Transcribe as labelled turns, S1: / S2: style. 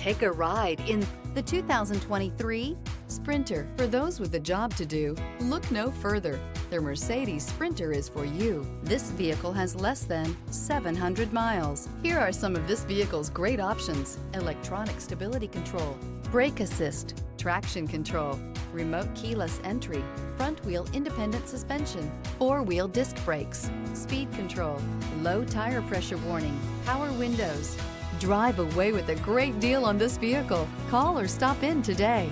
S1: Take a ride in the 2023 Sprinter. For those with a job to do, look no further. The Mercedes Sprinter is for you. This vehicle has less than 700 miles. Here are some of this vehicle's great options: electronic stability control, brake assist, traction control, remote keyless entry, front wheel independent suspension, four-wheel disc brakes, speed control, low tire pressure warning, power windows. Drive away with a great deal on this vehicle. Call or stop in today.